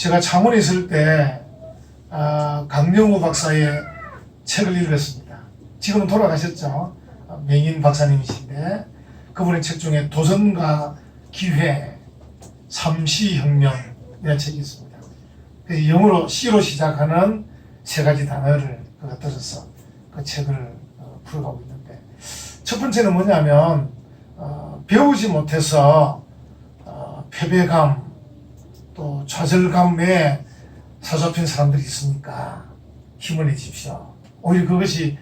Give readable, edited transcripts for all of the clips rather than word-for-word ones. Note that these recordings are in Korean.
제가 창원에 있을 때 강영우 박사의 책을 읽었습니다. 지금은 돌아가셨죠. 맹인 박사님이신데 그분의 책 중에 도전과 기회, 삼시혁명이라는 책이 있습니다. 그래서 영어로 C로 시작하는 세 가지 단어를 들어서 그 책을 풀어가고 있는데, 첫 번째는 뭐냐면 배우지 못해서 패배감 또 좌절감에 사로잡힌 사람들이 있으니까 힘을 내십시오. 오히려 그것이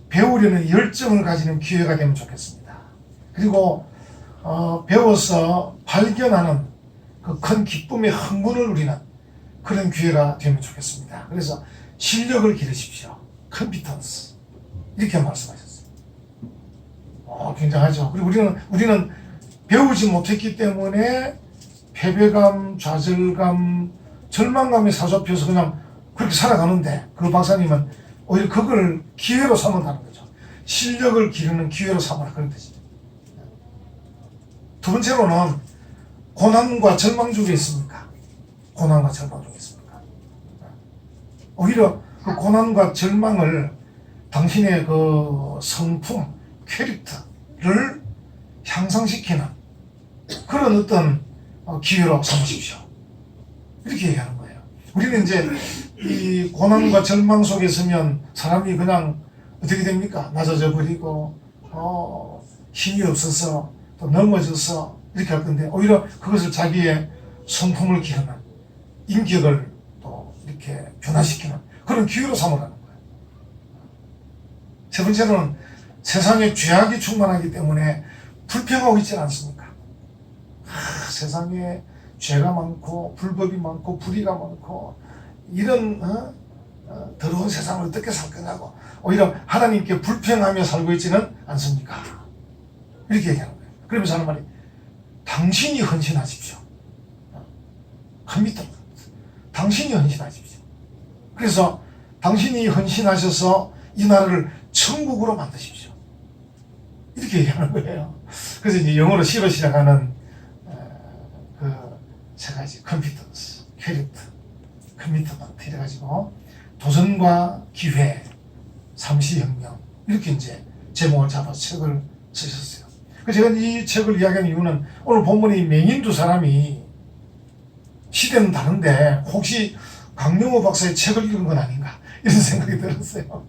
배우려는 열정을 가지는 기회가 되면 좋겠습니다. 그리고 배워서 발견하는 그 큰 기쁨의 흥분을 누리는 그런 기회가 되면 좋겠습니다. 그래서 실력을 기르십시오. 컴피턴스 이렇게 말씀하셨어요. 굉장하죠. 그리고 우리는 배우지 못했기 때문에 패배감, 좌절감, 절망감에 사로잡혀서 그냥 그렇게 살아가는데, 그 박사님은 오히려 그걸 기회로 삼는다는 거죠. 실력을 기르는 기회로 삼으라, 그런 뜻이죠. 두 번째로는 고난과 절망 중에 있습니까? 고난과 절망 중에 있습니까? 오히려 그 고난과 절망을 당신의 그 성품, 캐릭터를 향상시키는 그런 어떤 기회로 삼으십시오. 이렇게 얘기하는 거예요. 우리는 이제 이 고난과 절망 속에 있으면 사람이 그냥 어떻게 됩니까? 낮아져 버리고 힘이 없어서 또 넘어져서 이렇게 할 건데, 오히려 그것을 자기의 성품을 기르는, 인격을 또 이렇게 변화시키는 그런 기회로 삼으라는 거예요. 세 번째로는 세상에 죄악이 충만하기 때문에 불평하고 있지 않습니까? 세상에 죄가 많고 불법이 많고 불의가 많고 이런 더러운 세상을 어떻게 살 거냐고 오히려 하나님께 불평하며 살고 있지는 않습니까? 이렇게 얘기하는 거예요. 그러면서 하는 말이 당신이 헌신하십시오. 컴퓨터. 당신이 헌신하십시오. 그래서 당신이 헌신하셔서 이 나라를 천국으로 만드십시오. 이렇게 얘기하는 거예요. 그래서 이제 영어로 C로 시작하는 그 세 가지 컴피턴스, 캐릭터, 커미트먼트 이래가지고 도전과 기회, 삼시혁명 이렇게 이제 제목을 잡아서 책을 쓰셨어요. 그래서 제가 이 책을 이야기하는 이유는 오늘 본문에 맹인 두 사람이 시대는 다른데 혹시 강영호 박사의 책을 읽은 건 아닌가 이런 생각이 들었어요.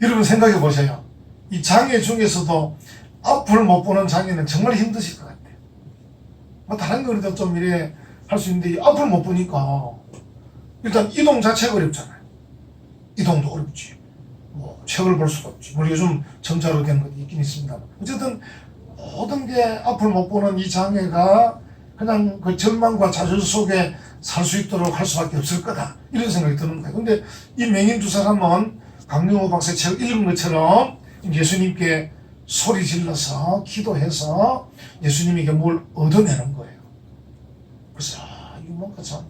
여러분 생각해 보세요. 이 장애 중에서도 앞을 못 보는 장애는 정말 힘드실 것 같아요. 뭐 다른 거는 좀 이래 할 수 있는데 앞을 못 보니까 일단 이동 자체가 어렵잖아요. 이동도 어렵지. 뭐 책을 볼 수도 없지. 물론 요즘 전자로 된 것도 있긴 있습니다. 어쨌든 모든 게 앞을 못 보는 이 장애가 그냥 그 절망과 좌절 속에 살 수 있도록 할 수밖에 없을 거다. 이런 생각이 드는 거예요. 근데 이 맹인 두 사람은 강영호 박사의 책을 읽은 것처럼 예수님께 소리 질러서 기도해서 예수님에게 뭘 얻어내는 거예요. 그래서 이거 뭔가 참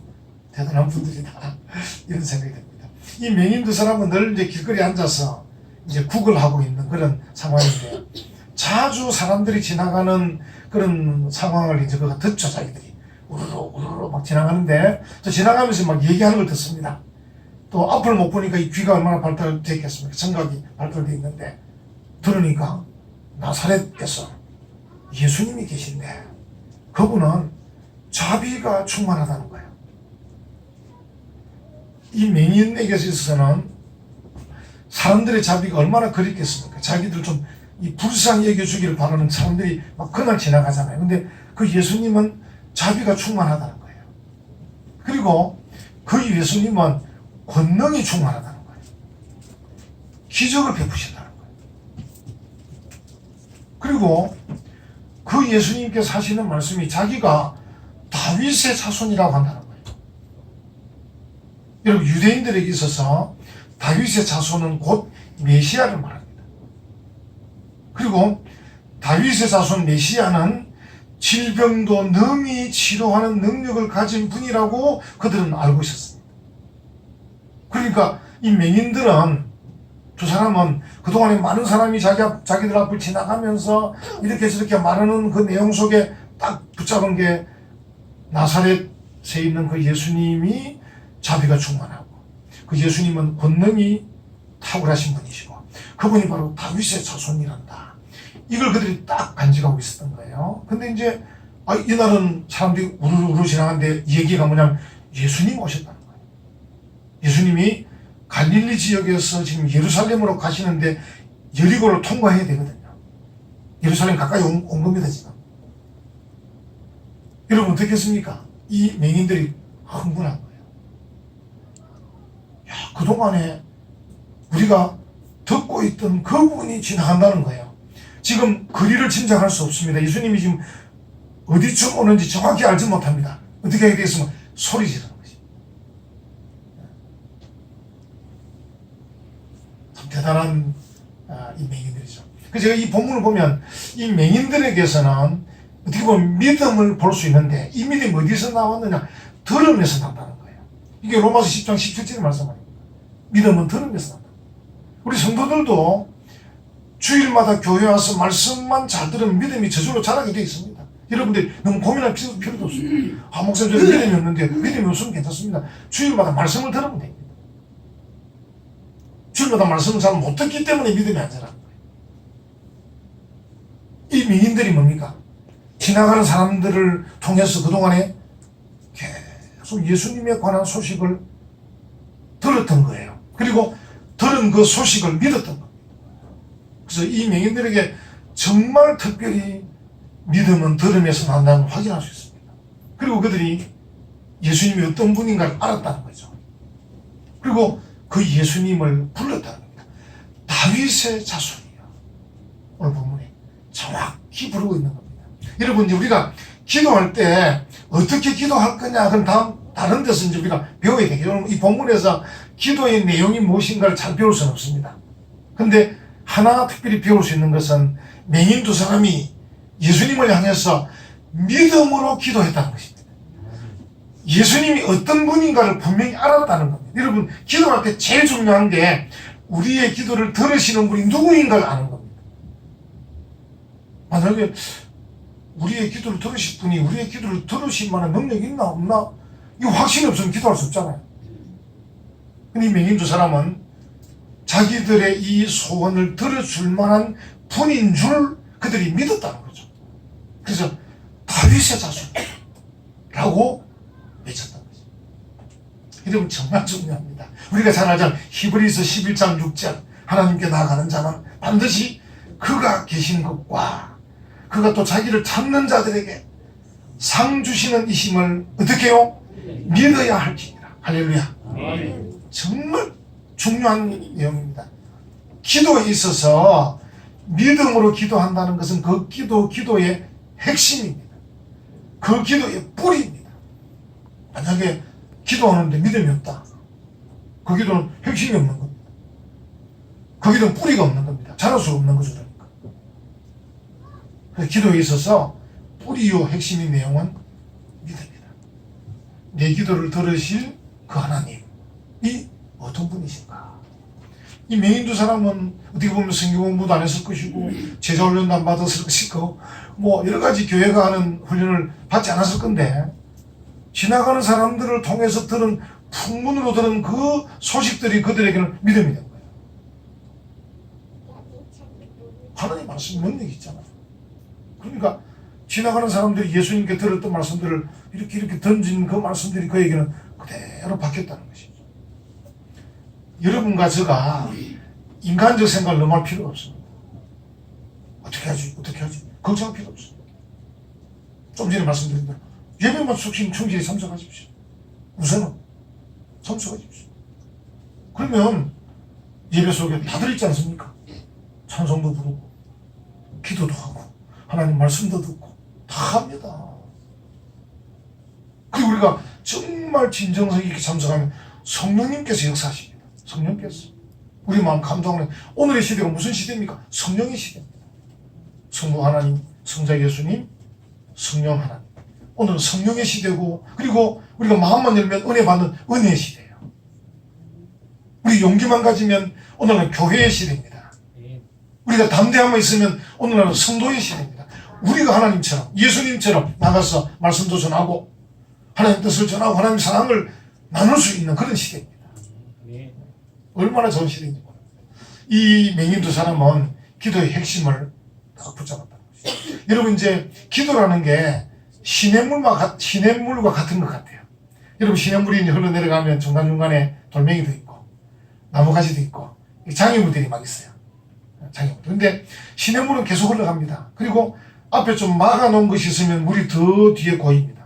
대단한 분들이다 이런 생각이 듭니다. 이 맹인 두 사람은 늘 이제 길거리에 앉아서 이제 구걸하고 있는 그런 상황인데, 자주 사람들이 지나가는 그런 상황을 이제 그가 듣죠. 자기들이 우르르 막 지나가는데 또 지나가면서 막 얘기하는 걸 듣습니다. 또 앞을 못 보니까 이 귀가 얼마나 발달되어 있겠습니까? 청각이 발달되어 있는데 들으니까 나사렛에서 예수님이 계신데 그분은 자비가 충만하다는 거예요. 이 맹인에게 있어서는 사람들의 자비가 얼마나 그립겠습니까? 자기들 좀 이 불쌍히 여겨주기를 바라는 사람들이 막 그날 지나가잖아요. 근데 그 예수님은 자비가 충만하다는 거예요. 그리고 그 예수님은 권능이 충만하다는 거예요. 기적을 베푸신다는 거예요. 그리고 그 예수님께서 하시는 말씀이 자기가 다윗의 자손이라고 한다는 거예요. 여러분, 유대인들에게 있어서 다윗의 자손은 곧 메시아를 말합니다. 그리고 다윗의 자손 메시아는 질병도 능히 치료하는 능력을 가진 분이라고 그들은 알고 있었습니다. 그러니까 이 맹인들은, 두 사람은 그동안에 많은 사람이 자기들 앞을 지나가면서 이렇게 저렇게 말하는 그 내용 속에 딱 붙잡은 게 나사렛의 있는 그 예수님이 자비가 충만하고 그 예수님은 권능이 탁월하신 분이시고 그분이 바로 다윗의 자손이란다. 이걸 그들이 딱 간직하고 있었던 거예요. 근데 이제 이날은 사람들이 우르르 지나가는데 얘기가 뭐냐면 예수님 오셨다는 거예요. 예수님이 갈릴리 지역에서 지금 예루살렘으로 가시는데 여리고를 통과해야 되거든요. 예루살렘 가까이 온 겁니다 지금. 여러분 어떻겠습니까? 이 맹인들이 흥분한 거예요. 야, 그동안에 우리가 듣고 있던 그분이 지나간다는 거예요. 지금 거리를 짐작할 수 없습니다. 예수님이 지금 어디쯤 오는지 정확히 알지 못합니다. 어떻게 하게 되겠으면 소리 지르는 것이. 참 대단한 이 맹인들이죠. 그래서 제가 이 본문을 보면 이 맹인들에게서는 어떻게 보면 믿음을 볼 수 있는데 이 믿음이 어디서 나왔느냐? 들음에서 나온다는 거예요. 이게 로마서 10장 17절의 말씀 아닙니까? 믿음은 들음에서 나온다. 우리 성도들도 주일마다 교회 와서 말씀만 잘 들으면 믿음이 저절로 자라게 되어 있습니다. 여러분들 너무 고민할 필요도 없습니다. 목사님 저는 믿음이 없는데 믿음이 없으면 괜찮습니다. 주일마다 말씀을 들으면 됩니다. 주일마다 말씀을 잘 못 듣기 때문에 믿음이 안 자라는 거예요. 이 맹인들이 뭡니까? 지나가는 사람들을 통해서 그동안에 계속 예수님에 관한 소식을 들었던 거예요. 그리고 들은 그 소식을 믿었던 겁니다. 그래서 이 맹인들에게 정말 특별히 믿음은 들음에서 난다는 걸 확인할 수 있습니다. 그리고 그들이 예수님이 어떤 분인가를 알았다는 거죠. 그리고 그 예수님을 불렀다는 겁니다. 다윗의 자손이요. 오늘 본문에 정확히 부르고 있는 겁니다. 여러분 이제 우리가 기도할 때 어떻게 기도할 거냐 그럼 다른 데서 이제 우리가 배워야 되겠죠. 이 본문에서 기도의 내용이 무엇인가를 잘 배울 수는 없습니다. 근데 하나 특별히 배울 수 있는 것은 맹인 두 사람이 예수님을 향해서 믿음으로 기도했다는 것입니다. 예수님이 어떤 분인가를 분명히 알았다는 겁니다. 여러분 기도할 때 제일 중요한 게 우리의 기도를 들으시는 분이 누구인가를 아는 겁니다. 만약에 우리의 기도를 들으실 분이 우리의 기도를 들으실 만한 능력이 있나 없나 이거 확신이 없으면 기도할 수 없잖아요. 근데 이 맹인 두 사람은 자기들의 이 소원을 들어줄 만한 분인 줄 그들이 믿었다는 거죠. 그래서 다윗의 자손이라고 외쳤다는 거죠. 여러분 정말 중요합니다. 우리가 잘 알잖아요. 히브리서 11장 6절 하나님께 나아가는 자는 반드시 그가 계신 것과 그가 또 자기를 찾는 자들에게 상 주시는 이심을 어떻게 해요? 믿어야 할지니라. 할렐루야. 정말 중요한 내용입니다. 기도에 있어서 믿음으로 기도한다는 것은 그 기도의 핵심입니다. 그 기도의 뿌리입니다. 만약에 기도하는데 믿음이 없다. 그 기도는 핵심이 없는 겁니다. 그 기도는 뿌리가 없는 겁니다. 자랄 수 없는 거죠. 그러니까. 그래서 기도에 있어서 뿌리요 핵심인 내용은 믿음이다. 내 기도를 들으실 그 하나님이 어떤 분이신가? 이 맹인 두 사람은 어떻게 보면 성경 공부도 안 했을 것이고 제자 훈련도 안 받았을 것이고 뭐 여러 가지 교회가 하는 훈련을 받지 않았을 건데 지나가는 사람들을 통해서 들은 풍문으로 들은 그 소식들이 그들에게는 믿음이 된 거예요. 하나님 말씀 능력이 있잖아요. 그러니까 지나가는 사람들이 예수님께 들었던 말씀들을 이렇게 던진 그 말씀들이 그에게는 그대로 바뀌었다는 것이죠. 여러분과 제가 인간적 생각을 너무 할 필요가 없습니다. 어떻게 하지? 걱정할 필요 없습니다. 좀 전에 말씀드린 대로 예배만 숙심 충실히 참석하십시오. 우선은 참석하십시오. 그러면 예배 속에 다들 있지 않습니까? 찬송도 부르고 기도도 하고 하나님 말씀도 듣고 다 합니다. 그리고 우리가 정말 진정성 있게 참석하면 성령님께서 역사하십니다. 성령께서 우리 마음 감동하는 오늘의 시대가 무슨 시대입니까? 성령의 시대입니다. 성부 하나님, 성자 예수님, 성령 하나님. 오늘은 성령의 시대고 그리고 우리가 마음만 열면 은혜 받는 은혜의 시대예요. 우리 용기만 가지면 오늘은 교회의 시대입니다. 우리가 담대함만 있으면 오늘은 성도의 시대입니다. 우리가 하나님처럼 예수님처럼 나가서 말씀도 전하고 하나님 뜻을 전하고 하나님 사랑을 나눌 수 있는 그런 시대입니다. 얼마나 좋은 시대인지 모릅니다. 이 맹인 두 사람은 기도의 핵심을 다 붙잡았다는 것이죠. 여러분, 이제 기도라는 게 시냇물과 같은 것 같아요. 여러분, 시냇물이 이제 흘러내려가면 중간중간에 돌멩이도 있고 나무가지도 있고 장애물들이 막 있어요. 장애물. 근데 시냇물은 계속 흘러갑니다. 그리고 앞에 좀 막아놓은 것이 있으면 물이 더 뒤에 고입니다.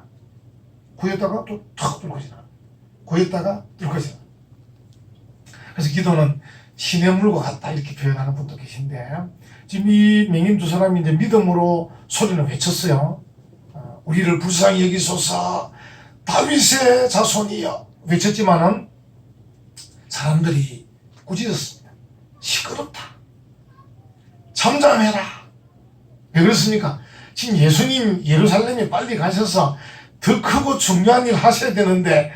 고였다가 또 탁 뚫고 지나가. 고였다가 뚫고 지나가. 그래서 기도는 시냇물과 같다 이렇게 표현하는 분도 계신데, 지금 이 맹인 두 사람이 이제 믿음으로 소리를 외쳤어요. 우리를 불쌍히 여기소서 다윗의 자손이여 외쳤지만은 사람들이 꾸짖었습니다. 시끄럽다. 잠잠해라. 왜 그렇습니까? 지금 예수님 예루살렘에 빨리 가셔서 더 크고 중요한 일 하셔야 되는데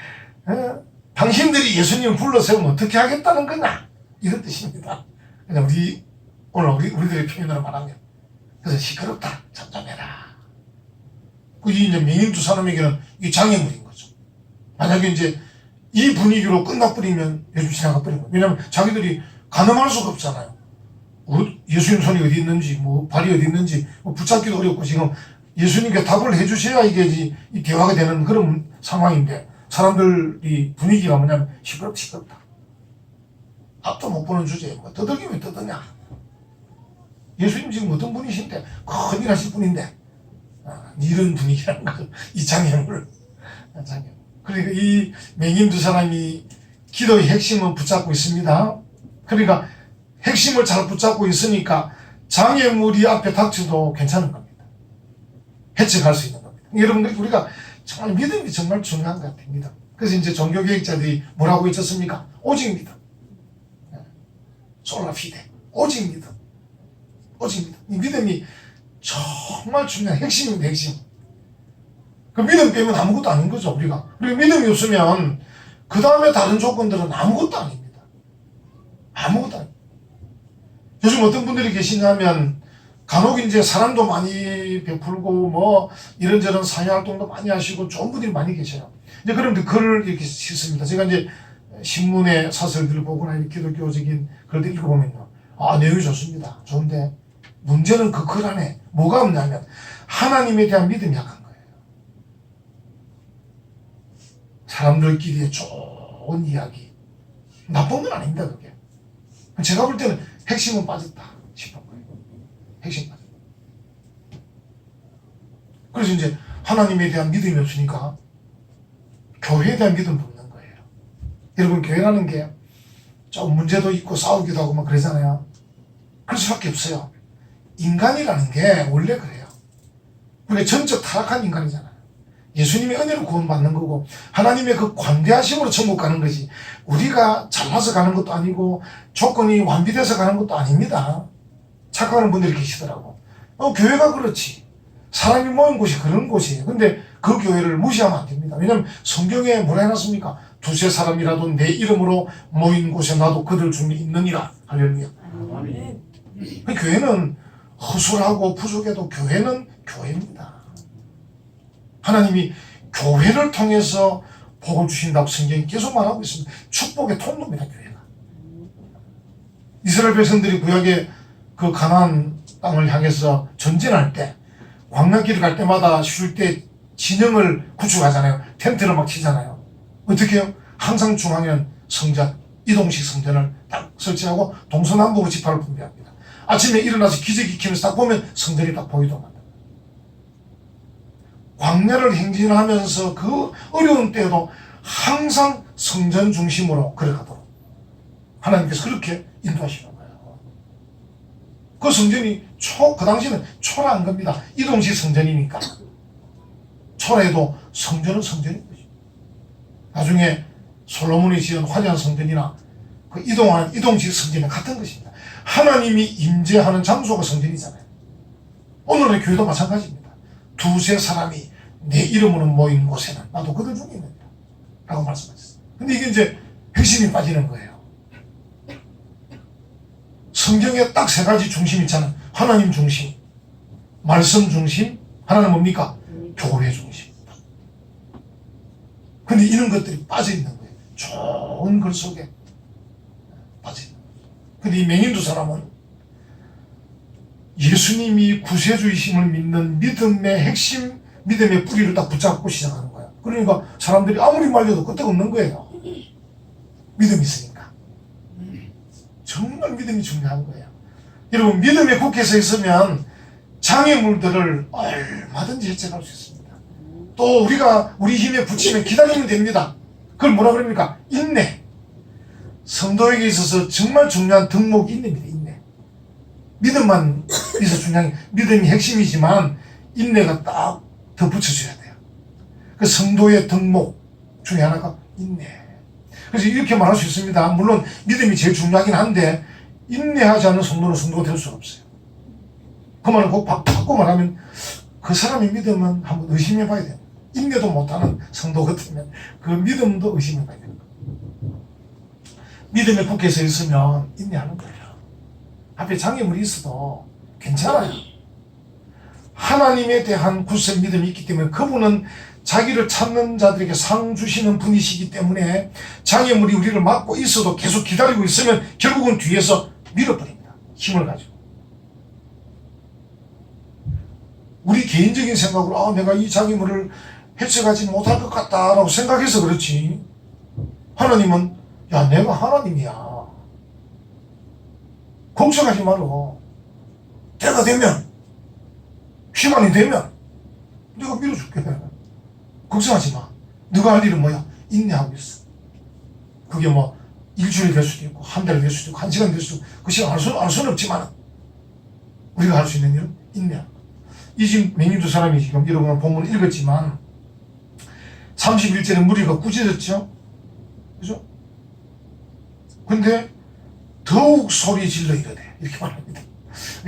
당신들이 예수님을 불러세우면 어떻게 하겠다는 거냐, 이런 뜻입니다. 그냥 오늘 우리들의 표현으로 말하면, 그래서 시끄럽다, 잠잠해라. 이 이제 맹인 두 사람에게는 이 장애물인 거죠. 만약에 이제 이 분위기로 끝나버리면 예수 지나가 버린 거예요. 왜냐하면 자기들이 가늠할 수가 없잖아요. 예수님 손이 어디 있는지, 발이 어디 있는지 붙잡기도 어렵고, 지금 예수님께 답을 해주셔야 이게 이 대화가 되는 그런 상황인데, 사람들이 분위기가 뭐냐면 시끄럽다. 앞도 못 보는 주제에 떠들기면 떠드냐. 예수님 지금 어떤 분이신데, 큰일 하실 분인데, 이런 분위기라는 거, 이 장애물. 그러니까 이 맹인 두 사람이 기도의 핵심은 붙잡고 있습니다. 그러니까 핵심을 잘 붙잡고 있으니까 장애물이 앞에 닥쳐도 괜찮은 겁니다. 해쳐갈 수 있는 겁니다. 여러분들, 우리가 정말 믿음이 정말 중요한 것 같아요. 믿음. 그래서 이제 종교개혁자들이 뭐라고 외쳤습니까? 오직 믿음. 솔라피데. 오직 믿음. 오직 믿음. 이 믿음이 정말 중요한 핵심입니다. 핵심. 그 믿음 빼면 아무것도 아닌 거죠. 우리가 믿음이 없으면 그 다음에 다른 조건들은 아무것도 아닙니다. 아무것도 아닙니다. 요즘 어떤 분들이 계시냐면 간혹 이제 사랑도 많이 베풀고 이런저런 사회활동도 많이 하시고 좋은 분들이 많이 계셔요. 이제 그런데 글을 이렇게 씻습니다. 제가 이제 신문에 사설들을 보거나 이렇게 기독교적인 글들 읽어보면요, 내용이 좋습니다. 좋은데 문제는 그 글 안에 뭐가 없냐면 하나님에 대한 믿음이 약한 거예요. 사람들끼리의 좋은 이야기, 나쁜 건 아닙니다. 그게 제가 볼 때는 핵심은 빠졌다 싶은 거예요. 핵심 빠졌다. 그래서 이제 하나님에 대한 믿음이 없으니까 교회에 대한 믿음도 없는 거예요. 여러분, 교회라는 게 좀 문제도 있고 싸우기도 하고 그러잖아요. 그럴 수밖에 없어요. 인간이라는 게 원래 그래요. 우리가 전적 타락한 인간이잖아요. 예수님의 은혜로 구원받는 거고 하나님의 그 관대하심으로 천국 가는 거지, 우리가 잘나서 가는 것도 아니고 조건이 완비돼서 가는 것도 아닙니다. 착각하는 분들이 계시더라고. 교회가 그렇지, 사람이 모인 곳이 그런 곳이에요. 근데 그 교회를 무시하면 안 됩니다. 왜냐하면 성경에 뭐라 해놨습니까? 두세 사람이라도 내 이름으로 모인 곳에 나도 그들 중에 있느니라. 할렐루야. 교회는 허술하고 부족해도 교회는 교회입니다. 하나님이 교회를 통해서 복을 주신다고 성경이 계속 말하고 있습니다. 축복의 통로입니다, 교회가. 이스라엘 백성들이 구약의 그 가나안 땅을 향해서 전진할 때, 광야길을 갈 때마다 쉴 때 진영을 구축하잖아요. 텐트를 막 치잖아요. 어떻게 해요? 항상 중앙에는 성전, 이동식 성전을 딱 설치하고 동서남북으로 지파를 분배합니다. 아침에 일어나서 기저귀 익히면서 딱 보면 성전이 딱 보이더만. 광야를 행진하면서 그 어려운 때에도 항상 성전 중심으로 걸어가도록 하나님께서 그렇게 인도하시는 거예요. 그 성전이 그 당시에는 초라한 겁니다. 이동식 성전이니까. 초라해도 성전은 성전인 거죠. 나중에 솔로몬이 지은 화려한 성전이나 그 이동하는 이동식 성전은 같은 것입니다. 하나님이 임재하는 장소가 성전이잖아요. 오늘의 교회도 마찬가지입니다. 두세 사람이 내 이름으로 모인 곳에는 나도 그들 중에 있는다 라고 말씀하셨어요. 근데 이게 이제 핵심이 빠지는 거예요. 성경에 딱 세 가지 중심 있잖아요. 하나님 중심, 말씀 중심, 하나는 뭡니까? 교회 중심. 근데 이런 것들이 빠져 있는 거예요. 좋은 글 속에 빠져 있는 거예요. 근데 이 맹인 두 사람은 예수님이 구세주이심을 믿는 믿음의 핵심, 믿음의 뿌리를 딱 붙잡고 시작하는 거예요. 그러니까 사람들이 아무리 말려도 끄떡 없는 거예요. 믿음이 있으니까. 정말 믿음이 중요한 거예요. 여러분, 믿음의 국회에서 있으면 장애물들을 얼마든지 해체할 수 있습니다. 또 우리가 우리 힘에 붙이면 기다리면 됩니다. 그걸 뭐라 그럽니까? 인내. 성도에게 있어서 정말 중요한 덕목이 인내입니다. 인내. 믿음만 있어 중요한 게, 믿음이 핵심이지만 인내가 딱 덧붙여줘야 돼요. 그 성도의 덕목 중에 하나가 인내. 그래서 이렇게 말할 수 있습니다. 물론 믿음이 제일 중요하긴 한데 인내하지 않는 성도는 성도가 될 수가 없어요. 그 말을 꼭 바꿔 말하면 그 사람의 믿음은 한번 의심해 봐야 돼요. 인내도 못하는 성도 같으면 그 믿음도 의심해 봐야 됩니다. 믿음의 국회에서 있으면 인내하는 거예요. 앞에 장애물이 있어도 괜찮아요. 하나님에 대한 굳센 믿음이 있기 때문에 그분은 자기를 찾는 자들에게 상 주시는 분이시기 때문에 장애물이 우리를 막고 있어도 계속 기다리고 있으면 결국은 뒤에서 밀어버립니다. 힘을 가지고. 우리 개인적인 생각으로 내가 이 장애물을 해쳐가지 못할 것 같다라고 생각해서 그렇지, 하나님은 내가 하나님이야, 걱정하지 말어, 때가 되면, 시간이 되면 내가 밀어줄게, 걱정하지 마. 네가 할 일은 뭐야? 인내하고 있어. 그게 뭐 일주일이 될 수도 있고 한 달이 될 수도 있고 한 시간 될 수도 있고 그 시간 알 수는 없지만 우리가 할 수 있는 일은 인내하는 거야. 이 지금 맹인 두 사람이 지금 여러분은 본문을 읽었지만 31절에 무리가 꾸짖었죠. 그죠? 근데 더욱 소리 질러 이러대. 이렇게 말합니다.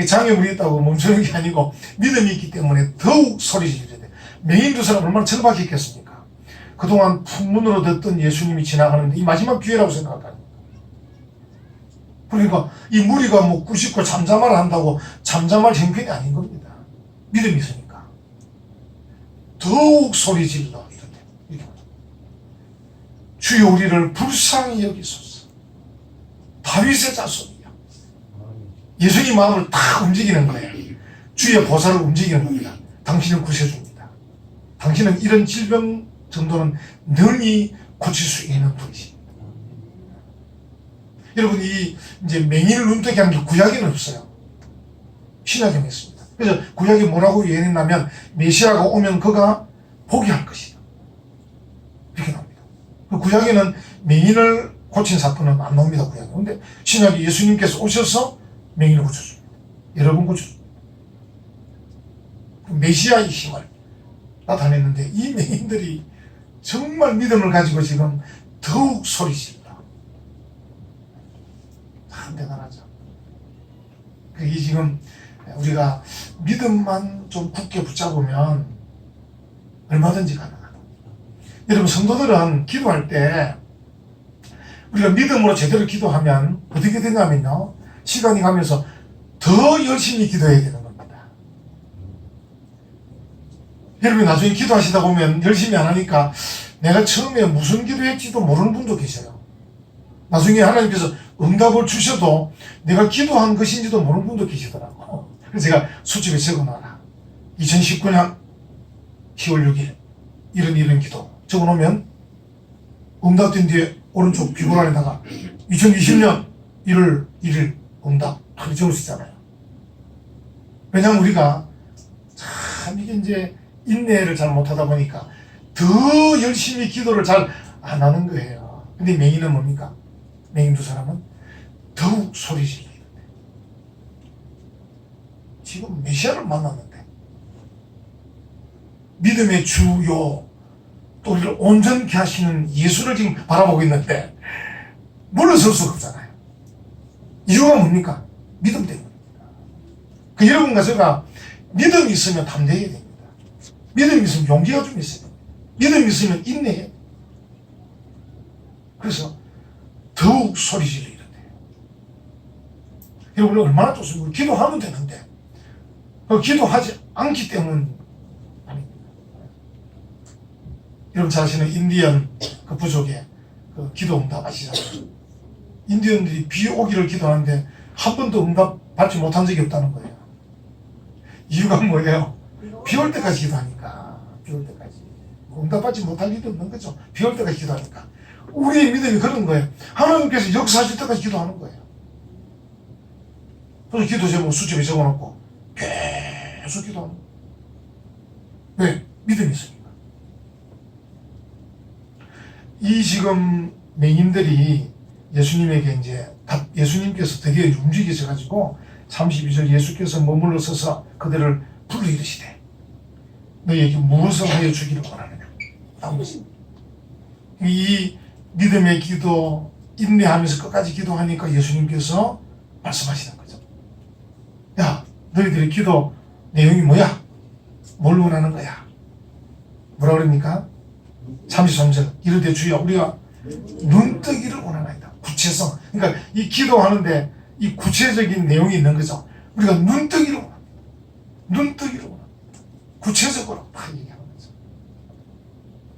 장애물이 있다고 멈추는 게 아니고 믿음이 있기 때문에 더욱 소리 질러야 돼. 맹인 두 사람 얼마나 절박했겠습니까? 그동안 풍문으로 듣던 예수님이 지나가는데 이 마지막 기회라고 생각하는 거예요. 그러니까 이 무리가 뭐 꾸짖고 잠잠하라 한다고 잠잠할 형편이 아닌 겁니다. 믿음이 있으니까. 더욱 소리 질러 이러네. 주여 우리를 불쌍히 여기소서. 다윗의 자손이야. 예수님 마음을 다 움직이는 거예요. 주의 보살을 움직이는 겁니다. 당신을 구세주입니다. 당신은 이런 질병 정도는 능히 고칠 수 있는 분이십니다. 여러분, 이제 맹인을 눈뜨게 한 게 구약에는 없어요. 신약에는 있습니다. 그래서 구약이 뭐라고 예언했냐면 메시아가 오면 그가 보게 할 것이다. 이렇게 나옵니다. 구약에는 맹인을 고친 사건은 안 나옵니다. 구약에. 근데 신약에 예수님께서 오셔서 맹인을 고쳐줍니다. 여러 번 고쳐줍니다. 메시아의 힘을 나타냈는데 이 맹인들이 정말 믿음을 가지고 지금 더욱 소리질러. 참 대단하죠. 이게 지금 우리가 믿음만 좀 굳게 붙잡으면 얼마든지 가능하다. 여러분, 성도들은 기도할 때 우리가 믿음으로 제대로 기도하면 어떻게 되냐면요, 시간이 가면서 더 열심히 기도해야 되는 겁니다. 여러분, 나중에 기도하시다 보면 열심히 안 하니까 내가 처음에 무슨 기도했지도 모르는 분도 계셔요. 나중에 하나님께서 응답을 주셔도 내가 기도한 것인지도 모르는 분도 계시더라고. 그래서 제가 수첩에 적어놔라. 2019년 10월 6일 이런 기도 적어놓으면 응답된 뒤에 오른쪽 비고란에다가 2020년 1월 1일 응답 다 적을 수 있잖아요. 왜냐하면 우리가 참 이게 이제 인내를 잘 못하다 보니까 더 열심히 기도를 잘 안 하는 거예요. 근데 맹인은 뭡니까? 맹인 두 사람은 더욱 소리 지르는데, 지금 메시아를 만났는데 믿음의 주요 또 우리를 온전케 하시는 예수를 지금 바라보고 있는데 물러설 수가 없잖아요. 이유가 뭡니까? 믿음 때문입니다. 여러분과 제가 믿음이 있으면 담대해야 됩니다. 믿음이 있으면 용기가 좀 있어야 됩니다. 믿음이 있으면 인내해야 됩니다. 그래서 더욱 소리 질러 이러네. 여러분, 얼마나 좋습니까? 기도하면 되는데 기도하지 않기 때문 아닙니다. 여러분 잘 아시는 인디언 그 부족의 그 기도 응답 아시잖아요. 인디언들이 비 오기를 기도하는데 한 번도 응답 받지 못한 적이 없다는 거예요. 이유가 뭐예요? 비 올 때까지 기도하니까. 비 올 때까지. 응답 받지 못할 일도 없는 거죠. 비 올 때까지 기도하니까. 우리의 믿음이 그런 거예요. 하나님께서 역사하실 때까지 기도하는 거예요. 그래서 기도 제목 수첩에 적어놓고 계속 기도하는 거예요. 왜? 믿음이 있으니까. 이 지금 맹인들이 예수님에게 이제 예수님께서 드디어 움직이셔가지고 32절 예수께서 머물러 서서 그들을 불러 이르시되 너희에게 무엇을 하여 주기를 원하느냐. 이 믿음의 기도 인내하면서 끝까지 기도하니까 예수님께서 말씀하시는 거죠. 야, 너희들의 기도 내용이 뭐야? 뭘 원하는 거야? 뭐라 그럽니까? 33절 이르되 주여 우리가 눈뜨기를 원하나이다. 구체성. 그러니까 이 기도하는데 이 구체적인 내용이 있는 거죠. 우리가 눈뜨기를 원합니다. 눈뜨기를 원합니다. 구체적으로 다 얘기하는 거죠.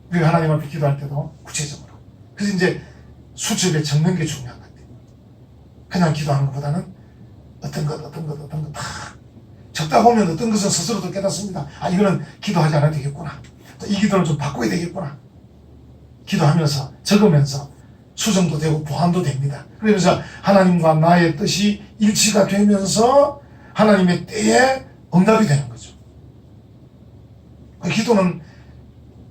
우리가 하나님 앞에 기도할 때도 구체적으로. 그래서 이제 수첩에 적는 게 중요한 것 같아요. 그냥 기도하는 것보다는 어떤 것 다 적다 보면 어떤 것은 스스로도 깨닫습니다. 아, 이거는 기도하지 않아도 되겠구나. 이 기도를 좀 바꿔야 되겠구나. 기도하면서 적으면서 수정도 되고 보완도 됩니다. 그러면서 하나님과 나의 뜻이 일치가 되면서 하나님의 때에 응답이 되는 거죠. 그 기도는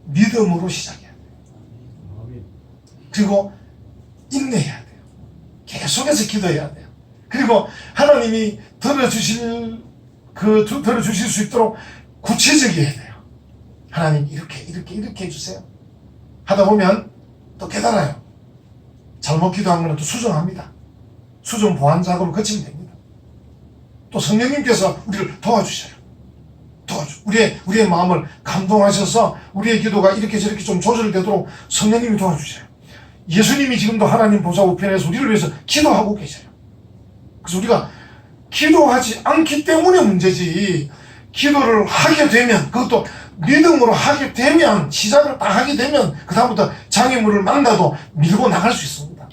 믿음으로 시작해야 돼요. 그리고 인내해야 돼요. 계속해서 기도해야 돼요. 그리고 하나님이 들어주실 수 있도록 구체적이어야 돼요. 하나님 이렇게 해주세요. 하다 보면 또 깨달아요. 잘못 기도한 거는 또 수정합니다. 수정 보완 작업을 거치면 됩니다. 또 성령님께서 우리를 도와주셔요. 우리의 마음을 감동하셔서 우리의 기도가 이렇게 저렇게 좀 조절되도록 성령님이 도와주셔요. 예수님이 지금도 하나님 보좌 우편에서 우리를 위해서 기도하고 계셔요. 그래서 우리가 기도하지 않기 때문에 문제지, 기도를 하게 되면, 그것도 믿음으로 하게 되면, 시작을 다 하게 되면 그 다음부터 장애물을 만나도 밀고 나갈 수 있습니다.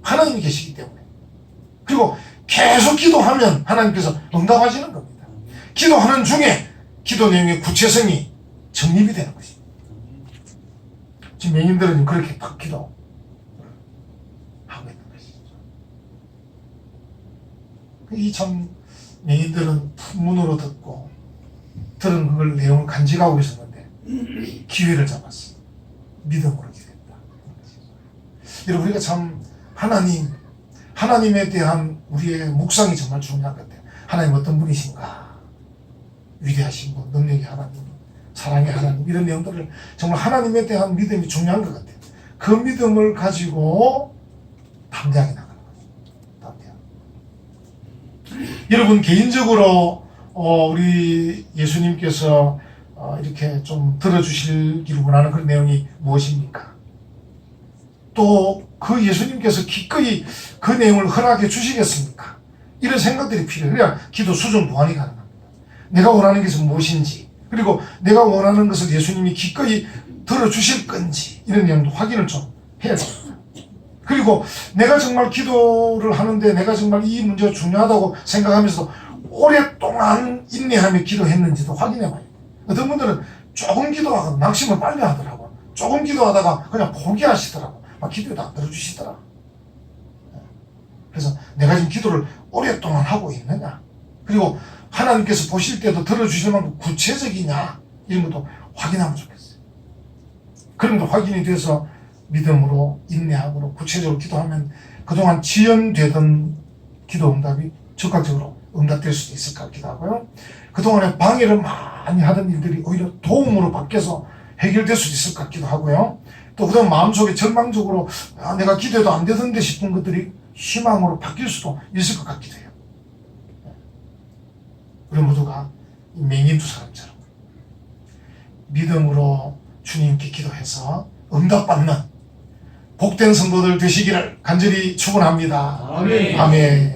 하나님이 계시기 때문에. 그리고 계속 기도하면 하나님께서 응답하시는 겁니다. 기도하는 중에 기도 내용의 구체성이 정립이 되는 것입니다. 지금 맹인들은 그렇게 딱 기도하고 있는 것이죠. 이 참 맹인들은 문으로 듣고 들은 그걸 내용을 간직하고 있었는데 기회를 잡았어. 믿음으로 기도했다. 여러분, 우리가 참 하나님에 대한 우리의 묵상이 정말 중요한 것 같아요. 하나님 어떤 분이신가? 위대하신 분, 능력의 하나님, 사랑의 하나님, 이런 내용들을 정말 하나님에 대한 믿음이 중요한 것 같아요. 그 믿음을 가지고 담대하게 나가는 거죠. 여러분, 개인적으로 우리 예수님께서 이렇게 좀 들어주시기를 원하는 그런 내용이 무엇입니까? 또 그 예수님께서 기꺼이 그 내용을 허락해 주시겠습니까? 이런 생각들이 필요해요. 그래야 기도 수정 보완이 가능합니다. 내가 원하는 것은 무엇인지, 그리고 내가 원하는 것을 예수님이 기꺼이 들어주실 건지, 이런 내용도 확인을 좀 해야 됩니다. 그리고 내가 정말 기도를 하는데 내가 정말 이 문제가 중요하다고 생각하면서도 오랫동안 인내하며 기도했는지도 확인해 봐요. 어떤 분들은 조금 기도하고 낙심을 빨리 하더라고. 조금 기도하다가 그냥 포기하시더라고. 막 기도도 안 들어주시더라. 그래서 내가 지금 기도를 오랫동안 하고 있느냐, 그리고 하나님께서 보실 때도 들어주실 만큼 구체적이냐, 이런 것도 확인하면 좋겠어요. 그런 것도 확인이 돼서 믿음으로, 인내함으로, 구체적으로 기도하면 그동안 지연되던 기도 응답이 적극적으로 응답될 수도 있을 것 같기도 하고요. 그동안에 방해를 많이 하던 일들이 오히려 도움으로 바뀌어서 해결될 수도 있을 것 같기도 하고요. 또 그다음 마음속에 절망적으로 내가 기도해도 안 되던데 싶은 것들이 희망으로 바뀔 수도 있을 것 같기도 해요. 우리 모두가 이 맹인 두 사람처럼 믿음으로 주님께 기도해서 응답받는 복된 성도들 되시기를 간절히 축원합니다. 아멘. 아멘.